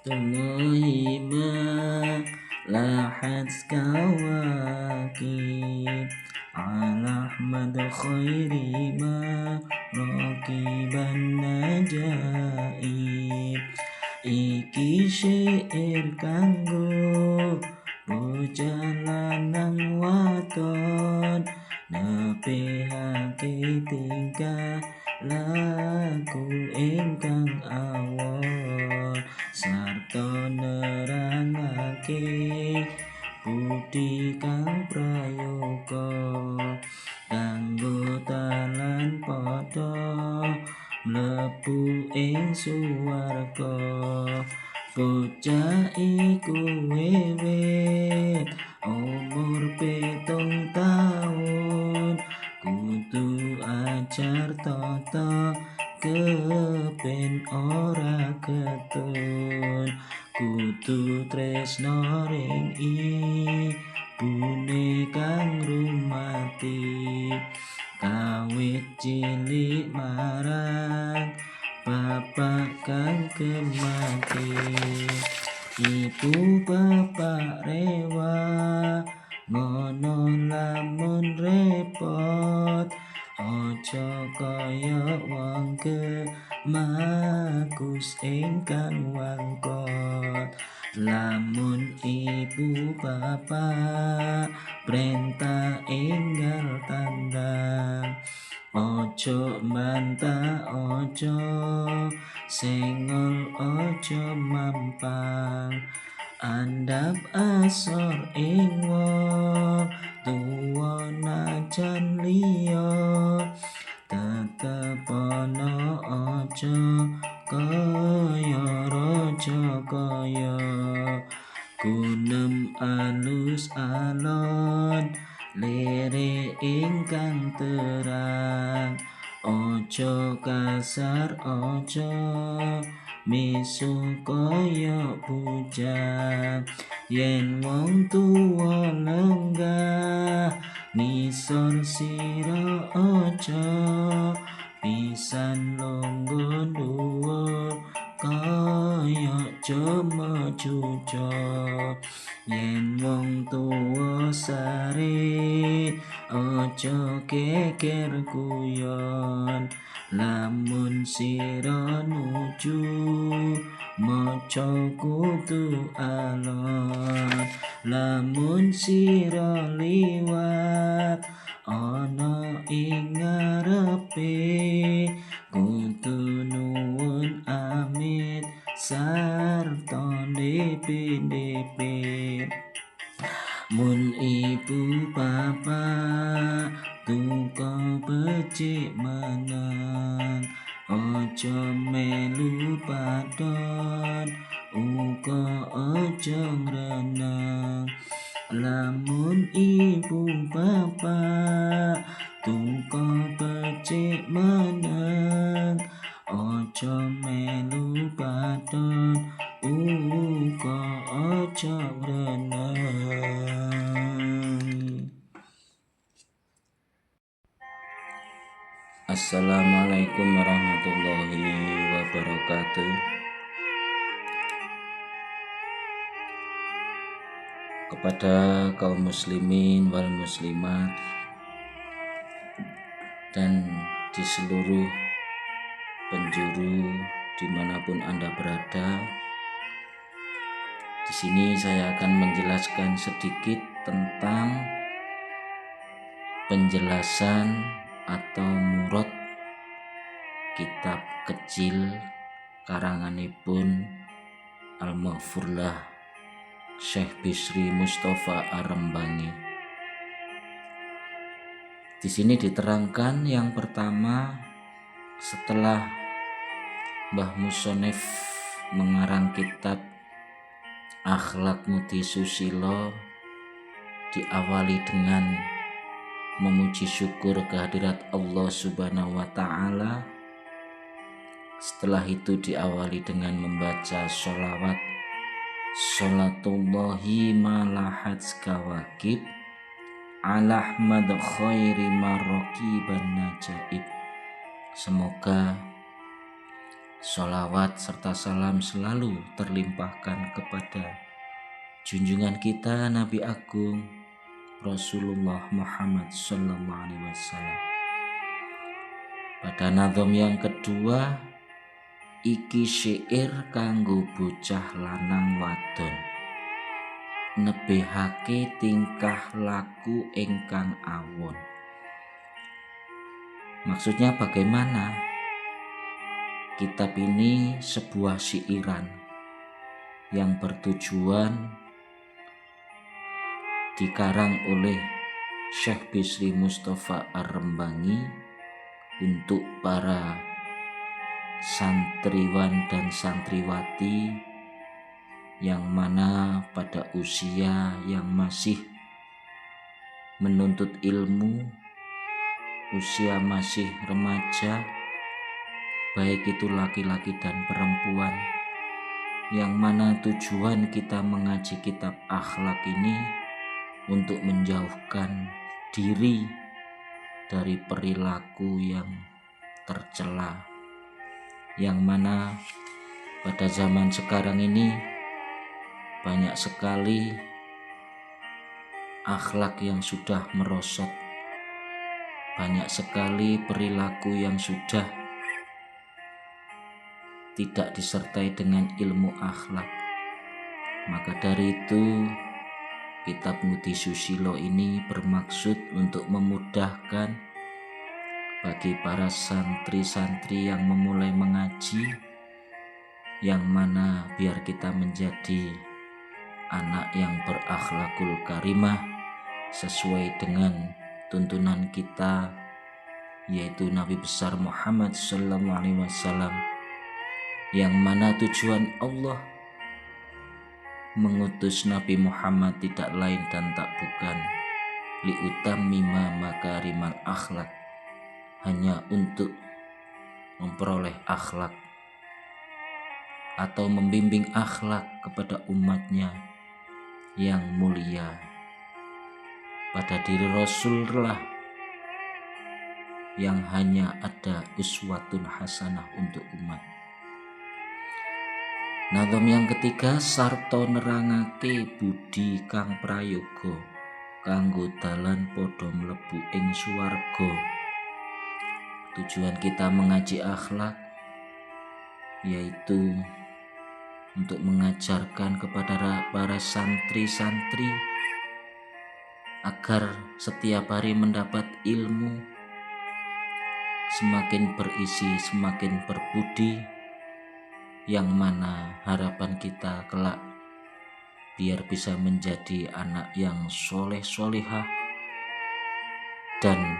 Tullahi ma lahat kawakib ala ahmad khairi ma rakiban najaib. Iki syair kanggo bocah lanang waton nepehake tingkah laku ingkang awon sarta nerangake budi kang prayoga kanggo talan padha mlebu ing suwarga. Bocah iku wiwit umur 7 taun kudu ajar tata kepen ora ketun kudu tresno ring ibune kang rumati kawit cilik marang bapak kang kemati. Ibu bapak rewa ngono lamun repot aja kaya wong kemakus ingkang wangkot. Lamun ibu bapak perintah enggal tandang ojo mantah ojo senggol ojo mampang andap asor ing wong tuwa najan liya tetep ana ojo kaya raja kaya gunem alus alon lere ingkang terang ojo kasar ojo misu kaya bujang yen wong tuwa lenggah ngisor sira ojo pisan longgo dhuwur kaya jama cuco. Yen wong tuwa sare ojo geger guyon lamun sira nuju maca kudu alon lamun sira liwat ana ing ngarepe kudu nuwun amit sarta ndepe-ndepe. Mun ibu bapak duka becik meneng ojo melu padon uga ojo ngreneng. Lamun ibu bapak duka becik meneng ojo melu padon uga ojo ngreneng. Assalamualaikum warahmatullahi wabarakatuh. Kepada kaum muslimin wal muslimat dan di seluruh penjuru dimanapun Anda berada, di sini saya akan menjelaskan sedikit tentang penjelasan atau murad kitab kecil karanganipun Al-Maghfurlah Syekh Bisri Mustafa Ar-Rembangi. Di sini diterangkan yang pertama, setelah Mbah Musonef mengarang kitab Akhlak Muti Susilo diawali dengan memuji syukur kehadirat Allah Subhanahu wa Ta'ala. Setelah itu diawali dengan membaca sholawat Sholatullahi malahat kawakib ala ahmad khairi marraqiban najaib. Semoga Sholawat serta salam selalu terlimpahkan kepada junjungan kita Nabi Agung Rasulullah Muhammad Sallallahu Alaihi Wasallam. Pada nazam yang kedua, iki syair kanggo bocah lanang wadon, nebehake tingkah laku ingkang awon. Maksudnya bagaimana? Kitab ini sebuah syairan yang bertujuan dikarang oleh Syekh Bisri Mustafa Ar-Rembangi untuk para santriwan dan santriwati yang mana pada usia yang masih menuntut ilmu, usia masih remaja, baik itu laki-laki dan perempuan, yang mana tujuan kita mengaji kitab akhlak ini untuk menjauhkan diri dari perilaku yang tercela, yang mana pada zaman sekarang ini banyak sekali akhlak yang sudah merosot, banyak sekali perilaku yang sudah tidak disertai dengan ilmu akhlak. Maka dari itu kitab Ngudi Susilo ini bermaksud untuk memudahkan bagi para santri-santri yang memulai mengaji, yang mana biar kita menjadi anak yang berakhlakul karimah sesuai dengan tuntunan kita, yaitu Nabi besar Muhammad Sallallahu Alaihi Wasallam, yang mana tujuan Allah mengutus Nabi Muhammad tidak lain dan tak bukan liutammima makarimal akhlak, hanya untuk memperoleh akhlak atau membimbing akhlak kepada umatnya yang mulia. Pada diri Rasulullah yang hanya ada uswatun hasanah untuk umat. Nazam yang ketiga, sarta nerangake budi kang prayoga kanggo dalan padha mlebu ing swarga. Tujuan kita mengaji akhlak yaitu untuk mengajarkan kepada para santri-santri agar setiap hari mendapat ilmu, semakin berisi, semakin berbudi, yang mana harapan kita kelak biar bisa menjadi anak yang soleh-solehah dan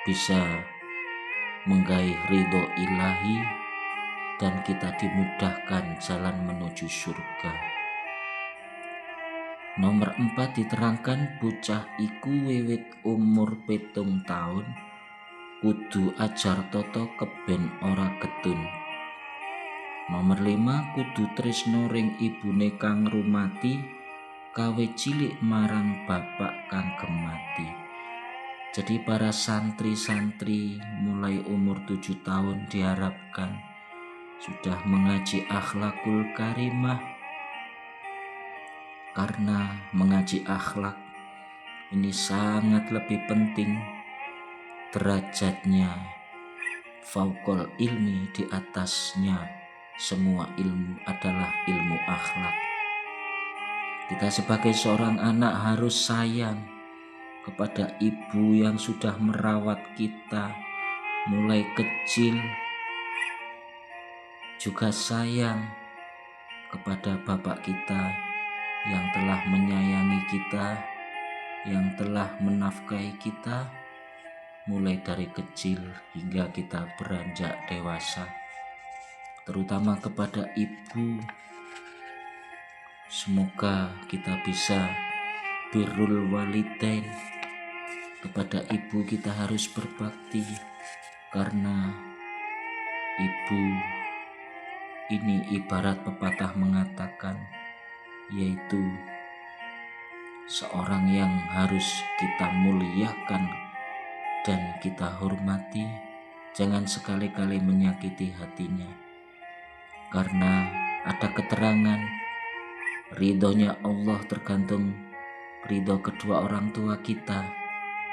bisa menggaih ridho ilahi, dan kita dimudahkan jalan menuju surga. Nomor 4 diterangkan bocah iku wiwit umur 7 tahun kudu ajar tata keben ora getun. Nomor 5 kudu tresno ring ibune kang rumati kawe cilik marang bapak kang gemati. Jadi para santri-santri mulai umur 7 tahun diharapkan sudah mengaji akhlakul karimah, karena mengaji akhlak ini sangat lebih penting derajatnya, fauqal ilmi, di atasnya semua ilmu adalah ilmu akhlak. Kita sebagai seorang anak harus sayang kepada ibu yang sudah merawat kita mulai kecil, juga sayang kepada bapak kita yang telah menyayangi kita, yang telah menafkahi kita mulai dari kecil hingga kita beranjak dewasa. Terutama kepada ibu, semoga kita bisa birrul walidain. Kepada ibu kita harus berbakti, karena ibu ini ibarat pepatah mengatakan, yaitu seorang yang harus kita muliakan dan kita hormati. Jangan sekali-kali menyakiti hatinya, Karena ada keterangan ridhonya Allah tergantung ridho kedua orang tua kita,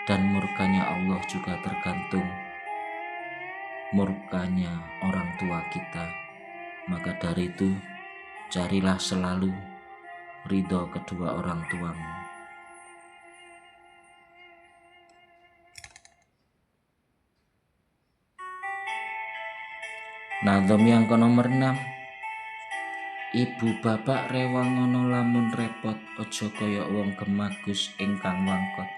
dan murkanya Allah juga tergantung murkanya orang tua kita. Maka dari itu, carilah selalu ridho kedua orang tuamu. Nazam yang ke nomor 6. Ibu bapak rewang ngono lamun repot, ojo koyok wong gemagus ingkang wangkot.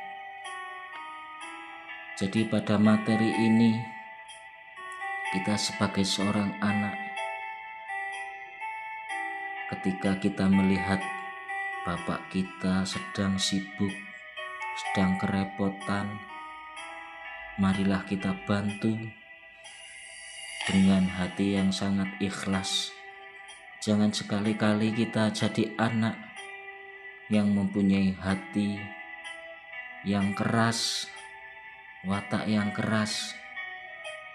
Jadi pada materi ini, kita sebagai seorang anak, ketika kita melihat bapak kita sedang sibuk, sedang kerepotan, marilah kita bantu dengan hati yang sangat ikhlas. Jangan sekali-kali kita jadi anak yang mempunyai hati yang keras, watak yang keras,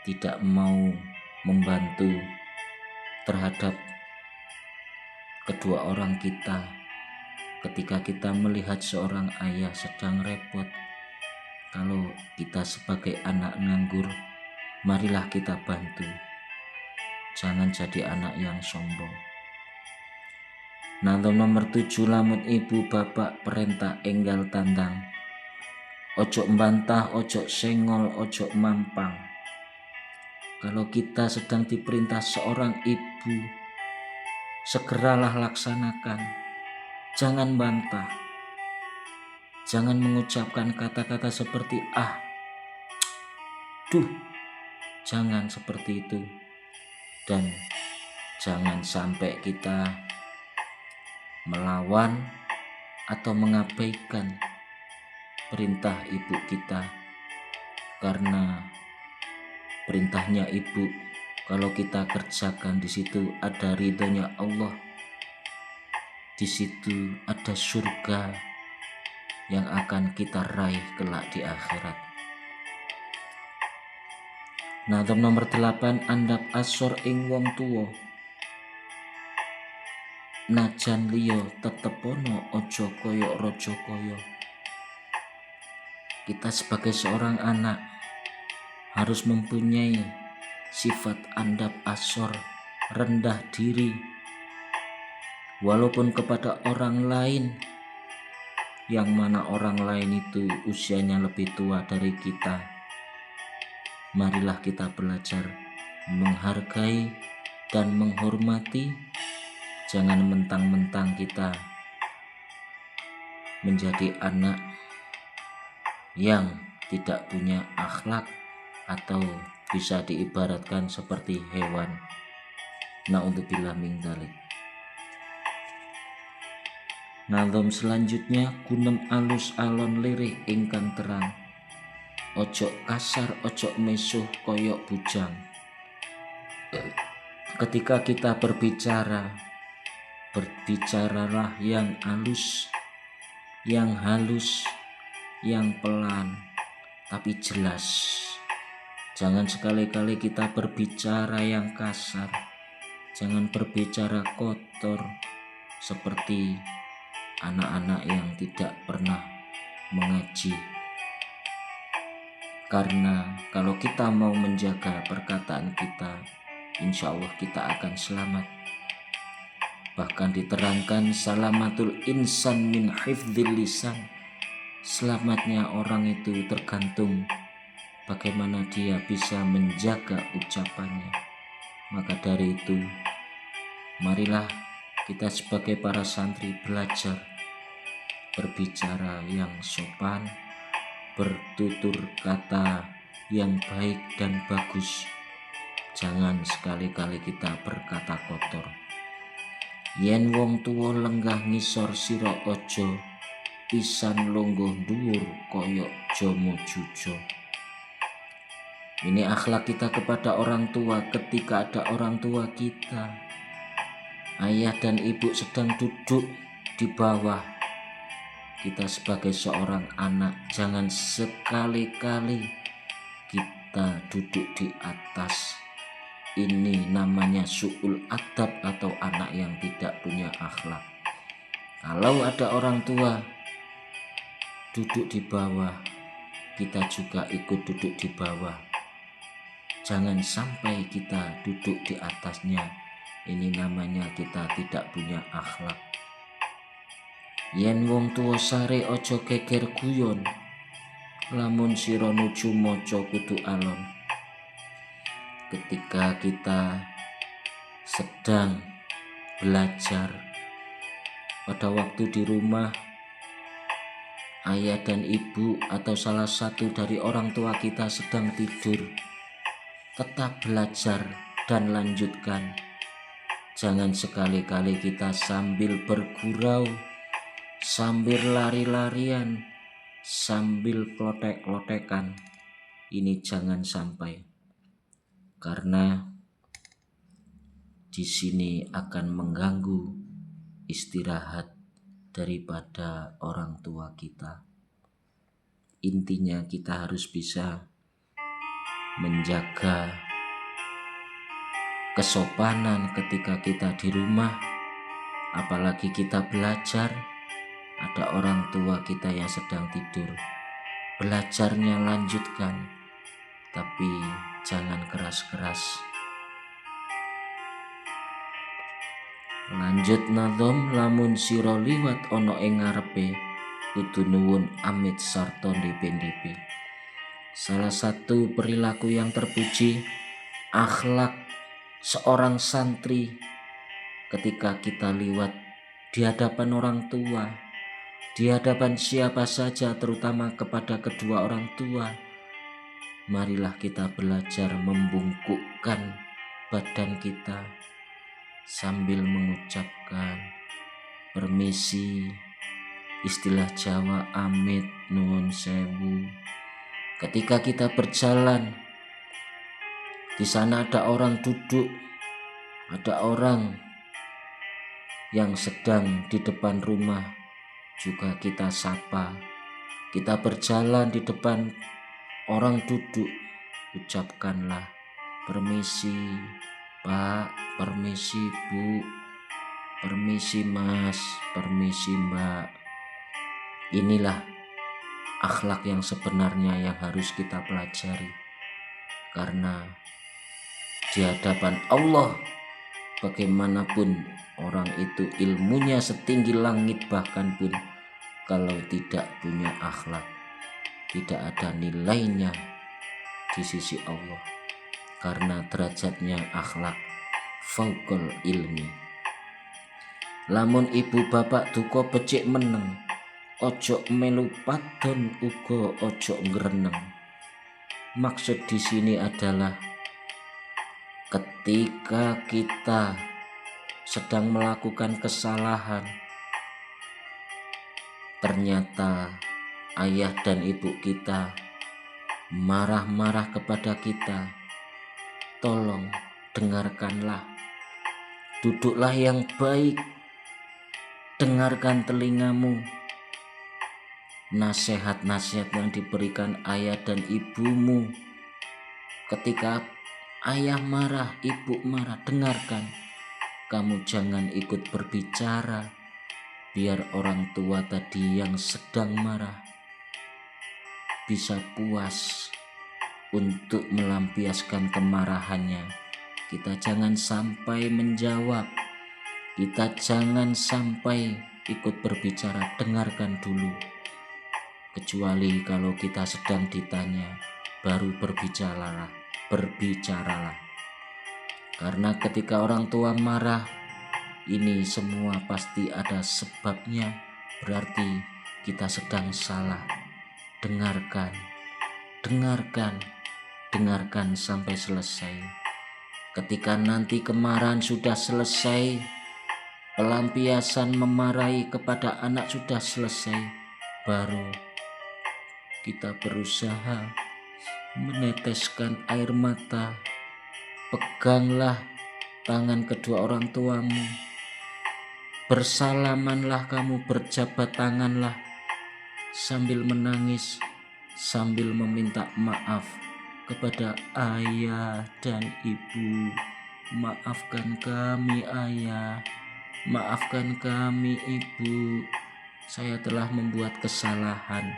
tidak mau membantu terhadap kedua orang kita. Ketika kita melihat seorang ayah sedang repot, kalau kita sebagai anak nganggur, marilah kita bantu. Jangan jadi anak yang sombong. Nazam nomor 7. Lamun ibu bapak perintah enggal tandang, ojo mbantah, ojo senggol, ojo mampang. Kalau kita sedang diperintah seorang ibu, segeralah laksanakan. Jangan bantah. Jangan mengucapkan kata-kata seperti duh. Jangan seperti itu. Dan jangan sampai kita melawan atau mengabaikan perintah ibu kita, karena perintahnya ibu kalau kita kerjakan, di situ ada ridhonya Allah, di situ ada surga yang akan kita raih kelak di akhirat. Nazam nomor 8. Andap asor ing wong tuwa, najan liya tetep ono, ojo koyok rojo koyo. Kita sebagai seorang anak harus mempunyai sifat andap asor, rendah diri, walaupun kepada orang lain, yang mana orang lain itu usianya lebih tua dari kita. Marilah kita belajar menghargai dan menghormati. Jangan mentang-mentang kita menjadi anak yang tidak punya akhlak atau bisa diibaratkan seperti hewan. Na'udzubillah min dzalik. Nazam selanjutnya, gunem alus alon lirih ingkang terang, ojo kasar, ojo mesuh koyok bujang. Ketika kita berbicaralah yang halus, yang pelan, tapi jelas. Jangan sekali-kali kita berbicara yang kasar. Jangan berbicara kotor seperti anak-anak yang tidak pernah mengaji. Karena kalau kita mau menjaga perkataan kita, insya Allah kita akan selamat. Bahkan diterangkan salamatul insan min hifdzil lisan. Selamatnya orang itu tergantung bagaimana dia bisa menjaga ucapannya. Maka dari itu, marilah kita sebagai para santri belajar berbicara yang sopan, bertutur kata yang baik dan bagus. Jangan sekali-kali kita berkata kotor. Yen wong tuwa lenggah ngisor sira, ojo pisan lungguh dhuwur koyok jomo jujo. Ini akhlak kita kepada orang tua. Ketika ada orang tua kita, ayah dan ibu sedang duduk di bawah, kita sebagai seorang anak jangan sekali-kali kita duduk di atas. Ini namanya su'ul adab atau anak yang tidak punya akhlak. Kalau ada orang tua duduk di bawah, kita juga ikut duduk di bawah. Jangan sampai kita duduk di atasnya. Ini namanya kita tidak punya akhlak. Yen wong tuwa sare ojo geger guyon, lamun sira nuju maca kudu alon. Ketika kita sedang belajar pada waktu di rumah, ayah dan ibu atau salah satu dari orang tua kita sedang tidur, tetap belajar dan lanjutkan. Jangan sekali-kali kita sambil bergurau, sambil lari-larian, sambil klotek-klotekan. Ini jangan sampai, karena di sini akan mengganggu istirahat daripada orang tua kita. Intinya kita harus bisa menjaga kesopanan ketika kita di rumah, apalagi kita belajar. Ada orang tua kita yang sedang tidur, belajarnya lanjutkan, tapi jangan keras-keras. Lanjut nadom, lamun sira liwat ana ing ngarepe, kudu nuwun amit sarta ndhepe-ndhepe. Salah satu perilaku yang terpuji, akhlak seorang santri ketika kita liwat di hadapan orang tua, di hadapan siapa saja, terutama kepada kedua orang tua. Marilah kita belajar membungkukkan badan kita sambil mengucapkan permisi, istilah Jawa amit nuwun sewu. Ketika kita berjalan, di sana ada orang duduk, ada orang yang sedang di depan rumah, juga kita sapa. Kita berjalan di depan orang duduk, ucapkanlah permisi Pak, permisi Bu, permisi Mas, permisi Mbak. Inilah akhlak yang sebenarnya yang harus kita pelajari, karena di hadapan Allah bagaimanapun orang itu ilmunya setinggi langit, bahkan pun kalau tidak punya akhlak, tidak ada nilainya di sisi Allah, karena derajatnya akhlak fauqal ilmi. Lamun ibu bapak duka becik meneng, ojo melu padon uga ojo ngreneng. Maksud di sini adalah ketika kita sedang melakukan kesalahan, ternyata ayah dan ibu kita marah-marah kepada kita, tolong dengarkanlah, duduklah yang baik, dengarkan telingamu nasihat-nasihat yang diberikan ayah dan ibumu. Ketika ayah marah, ibu marah, dengarkan. Kamu jangan ikut berbicara, biar orang tua tadi yang sedang marah bisa puas untuk melampiaskan kemarahannya. Kita jangan sampai menjawab, kita jangan sampai ikut berbicara, dengarkan dulu. Kecuali kalau kita sedang ditanya, baru berbicaralah. Karena ketika orang tua marah, ini semua pasti ada sebabnya, berarti kita sedang salah. Dengarkan sampai selesai. Ketika nanti kemarahan sudah selesai, pelampiasan memarahi kepada anak sudah selesai, baru kita berusaha meneteskan air mata. Peganglah tangan kedua orang tuamu, bersalamanlah kamu, berjabat tanganlah sambil menangis, sambil meminta maaf. kepada ayah dan ibu. Maafkan kami ayah, maafkan kami ibu, saya telah membuat kesalahan.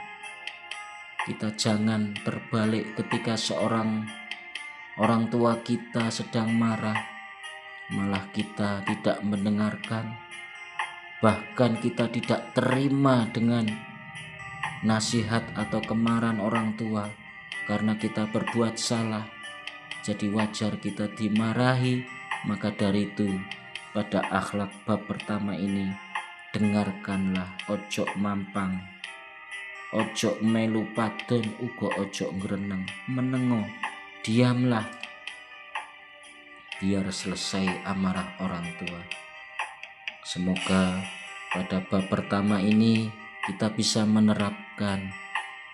Kita jangan terbalik ketika seorang orang tua kita sedang marah, malah kita tidak mendengarkan, bahkan kita tidak terima dengan nasihat atau kemarahan orang tua karena kita berbuat salah. Jadi wajar kita dimarahi. Maka dari itu, pada akhlak bab pertama ini, dengarkanlah, ojo mampang, ojo melu padon, uga ojo ngreneng, menengo, diamlah, biar selesai amarah orang tua. Semoga pada bab pertama ini kita bisa menerapkan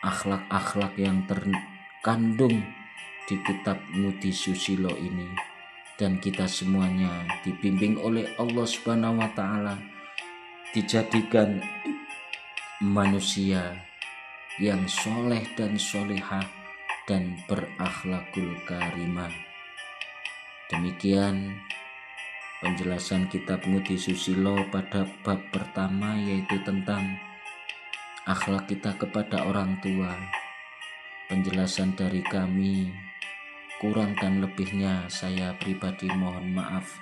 akhlak-akhlak yang terkandung di kitab Ngudi Susilo ini, dan kita semuanya dibimbing oleh Allah Subhanahu wa Ta'ala, dijadikan manusia yang soleh dan solehah dan berakhlakul karimah. Demikian penjelasan kitab Ngudi Susilo pada bab pertama, yaitu tentang akhlak kita kepada orang tua. Penjelasan dari kami, kurang dan lebihnya saya pribadi mohon maaf.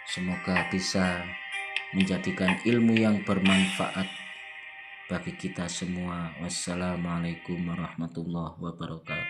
Semoga bisa menjadikan ilmu yang bermanfaat bagi kita semua. Wassalamualaikum warahmatullahi wabarakatuh.